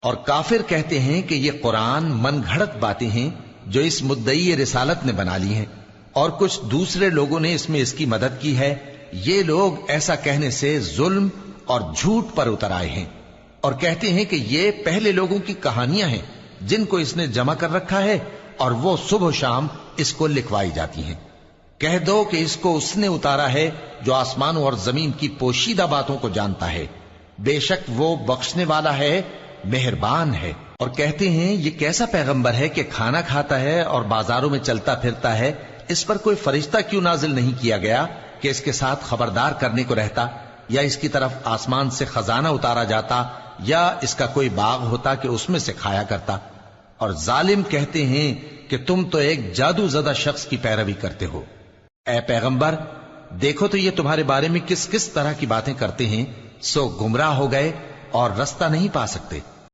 और काफिर कहते हैं कि ये कुरान मन घड़त बातें हैं जो इस मुद्दई रिसालत ने बना ली हैं, और कुछ दूसरे लोगों ने इसमें इसकी मदद की है। ये लोग ऐसा कहने से जुल्म और झूठ पर उतर आए हैं और कहते हैं कि ये पहले लोगों की कहानियां हैं जिनको इसने जमा कर रखा है और वो सुबह शाम इसको लिखवाई जाती हैं। कह दो कि इसको उसने उतारा है जो आसमानों और जमीन की पोशीदा बातों को जानता है। बेशक वो बख्शने वाला है, मेहरबान है। और कहते हैं ये कैसा पैगंबर है कि खाना खाता है और बाजारों में चलता फिरता है, इस पर कोई फरिश्ता क्यों नाजिल नहीं किया गया कि इसके साथ खबरदार करने को रहता, या इसकी तरफ आसमान से खजाना उतारा जाता, या इसका कोई बाग होता कि उसमें से खाया करता। और जालिम कहते हैं कि तुम तो एक जादूज़दा शख्स की पैरवी करते हो। ए पैगंबर, देखो तो ये तुम्हारे बारे में किस किस तरह की बातें करते हैं, सो गुमराह हो गए और रास्ता नहीं पा सकते।